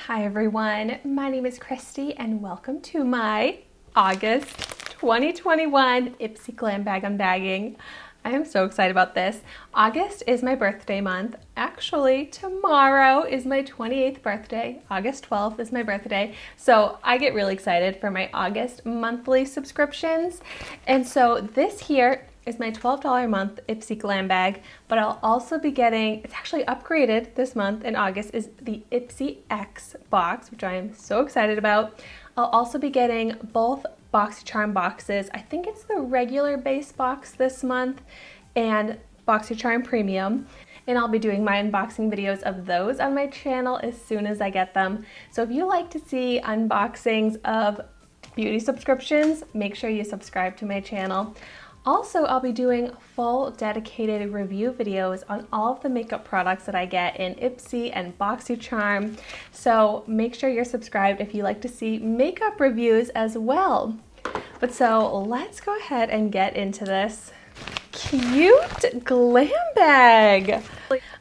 Hi everyone, my name is Christy and welcome to my August 2021 IPSY Glam Bag Unbagging. I am so excited about this. August is my birthday month. Actually, tomorrow is my 28th birthday. August 12th is my birthday. So I get really excited for my August monthly subscriptions. And so this here is my $12 a month IPSY Glam Bag, but I'll also be getting, it's actually upgraded this month in August, is the IPSY X box, which I am so excited about. I'll also be getting both BoxyCharm boxes. I think it's the regular base box this month and BoxyCharm Premium. And I'll be doing my unboxing videos of those on my channel as soon as I get them. So if you like to see unboxings of beauty subscriptions, make sure you subscribe to my channel. Also, I'll be doing full dedicated review videos on all of the makeup products that I get in IPSY and BoxyCharm. So make sure you're subscribed if you like to see makeup reviews as well. But so let's go ahead and get into this cute glam bag.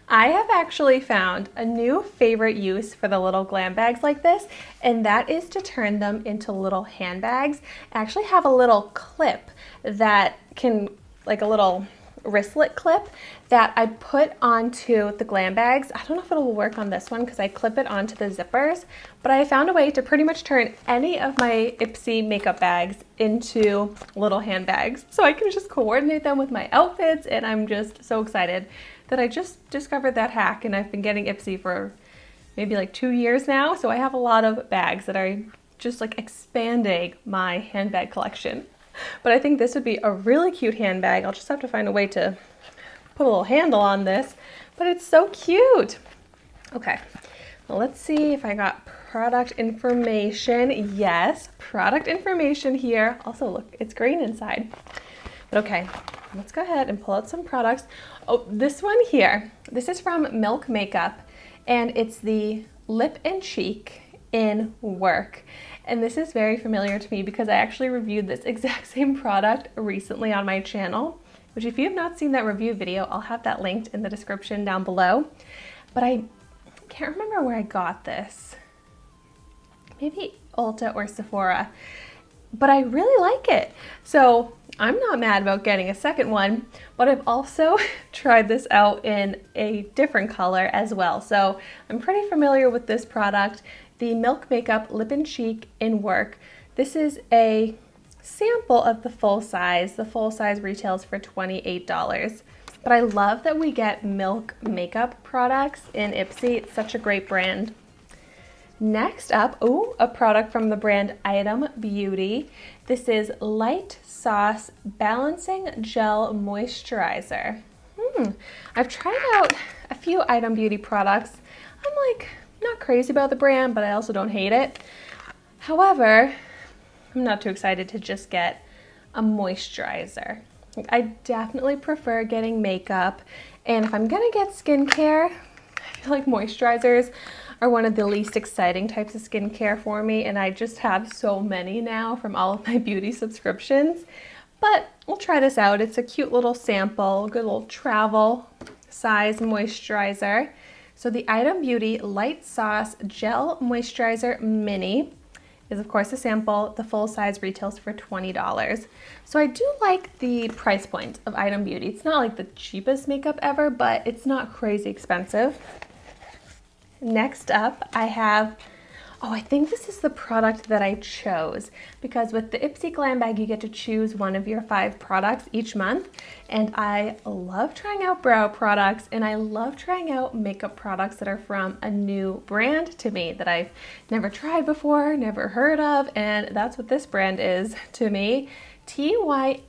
I have actually found a new favorite use for the little glam bags like this, and that is to turn them into little handbags. I actually have a little clip that can, like a little wristlet clip that I put onto the glam bags. I don't know if it will work on this one because I clip it onto the zippers, but I found a way to pretty much turn any of my IPSY makeup bags into little handbags. So I can just coordinate them with my outfits, and I'm just so excited that I just discovered that hack, and I've been getting IPSY for maybe like 2 years now, so I have a lot of bags that are just like expanding my handbag collection. But I think this would be a really cute handbag. I'll just have to find a way to put a little handle on this, but it's so cute. Okay, well, let's see if I got product information. Yes, product information here. Also, look, it's green inside. But okay, let's go ahead and pull out some products. Oh, this one here, this is from Milk Makeup, and it's the Lip and Cheek in Work. And this is very familiar to me because I actually reviewed this exact same product recently on my channel, which if you have not seen that review video, I'll have that linked in the description down below. But I can't remember where I got this. Maybe Ulta or Sephora, but I really like it. So I'm not mad about getting a second one, but I've also tried this out in a different color as well. So I'm pretty familiar with this product, the Milk Makeup Lip and Cheek in Work. This is a sample of the full size. The full size retails for $28. But I love that we get Milk Makeup products in IPSY. It's such a great brand. Next up, a product from the brand Item Beauty. This is Light Sauce Balancing Gel Moisturizer. I've tried out a few Item Beauty products. I'm like not crazy about the brand, but I also don't hate it. However, I'm not too excited to just get a moisturizer. I definitely prefer getting makeup, and if I'm gonna get skincare, I feel like moisturizers are one of the least exciting types of skincare for me, and I just have so many now from all of my beauty subscriptions. But we'll try this out. It's a cute little sample, good little travel size moisturizer. So the Item Beauty Light Sauce Gel Moisturizer Mini is of course a sample. The full size retails for $20. So I do like the price point of Item Beauty. It's not like the cheapest makeup ever, but it's not crazy expensive. Next up, I have, I think this is the product that I chose, because with the IPSY Glam Bag, you get to choose one of your 5 products each month. And I love trying out brow products, and I love trying out makeup products that are from a new brand to me that I've never tried before, never heard of, and that's what this brand is to me. Tynt,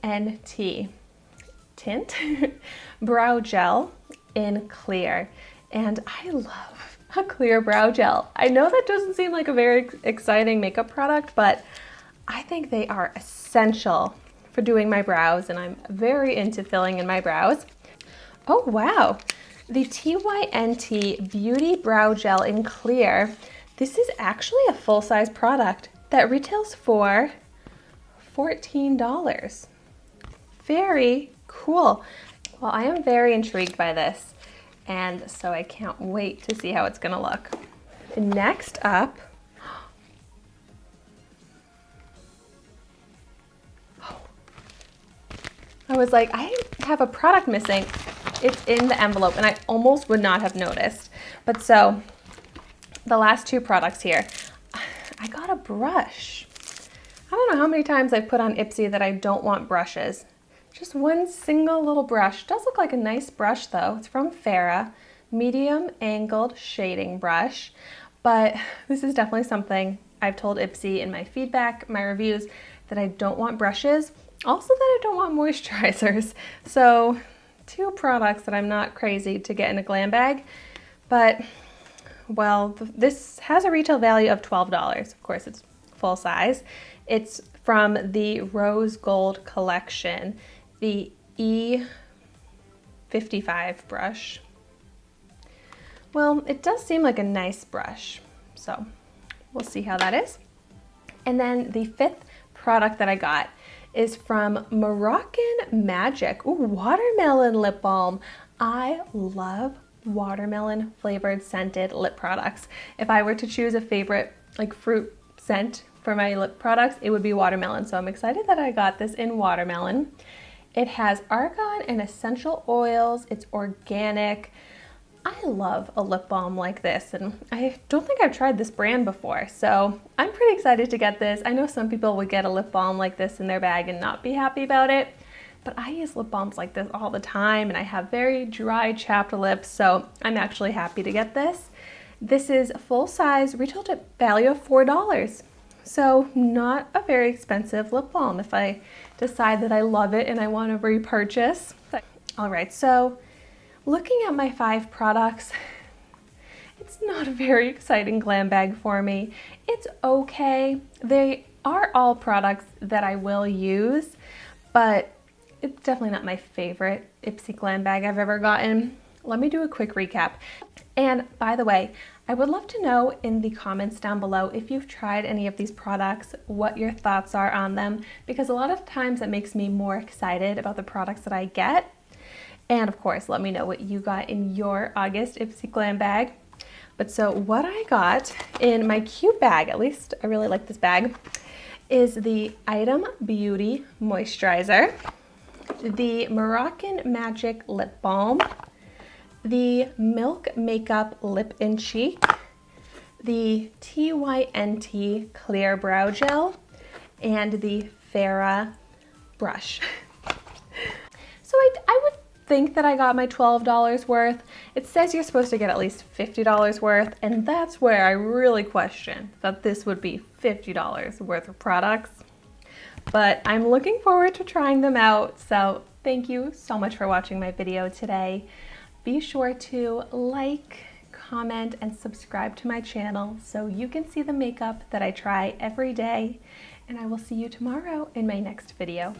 Tint Brow Gel in Clear. And I love a clear brow gel. I know that doesn't seem like a very exciting makeup product, but I think they are essential for doing my brows, and I'm very into filling in my brows. Oh wow, the Tynt Beauty Brow Gel in Clear. This is actually a full-size product that retails for $14. Very cool. Well, I am very intrigued by this, and so I can't wait to see how it's gonna look. Next up, I was like, I have a product missing. It's in the envelope, and I almost would not have noticed. But so, the last two products here, I got a brush. I don't know how many times I've put on IPSY that I don't want brushes. Just one single little brush. It does look like a nice brush though. It's from Farrah, medium angled shading brush. But this is definitely something I've told IPSY in my feedback, my reviews, that I don't want brushes. Also that I don't want moisturizers. So 2 products that I'm not crazy to get in a glam bag. But, well, this has a retail value of $12. Of course, it's full size. It's from the Rose Gold collection, the E55 brush. Well, it does seem like a nice brush, so we'll see how that is. And then the 5th product that I got is from Moroccan Magic. Ooh, watermelon lip balm. I love watermelon flavored scented lip products. If I were to choose a favorite like fruit scent for my lip products, it would be watermelon. So I'm excited that I got this in watermelon. It has argan and essential oils. It's organic. I love a lip balm like this, and I don't think I've tried this brand before, so I'm pretty excited to get this. I know some people would get a lip balm like this in their bag and not be happy about it, but I use lip balms like this all the time, and I have very dry, chapped lips, so I'm actually happy to get this. This is full size, retail value of $4, so not a very expensive lip balm if I decide that I love it and I want to repurchase. All right, so looking at my 5 products, it's not a very exciting glam bag for me. It's okay. They are all products that I will use, but it's definitely not my favorite IPSY glam bag I've ever gotten. Let me do a quick recap. And by the way, I would love to know in the comments down below if you've tried any of these products, what your thoughts are on them, because a lot of times it makes me more excited about the products that I get. And of course, let me know what you got in your August IPSY glam bag. But so what I got in my cute bag, at least I really like this bag, is the Item Beauty Moisturizer, the Moroccan Magic Lip Balm, the Milk Makeup Lip and Cheek, the TYNT Clear Brow Gel, and the Farrah brush. So I would think that I got my $12 worth. It says you're supposed to get at least $50 worth, and that's where I really question that this would be $50 worth of products. But I'm looking forward to trying them out, so thank you so much for watching my video today. Be sure to like, comment, and subscribe to my channel so you can see the makeup that I try every day, and I will see you tomorrow in my next video.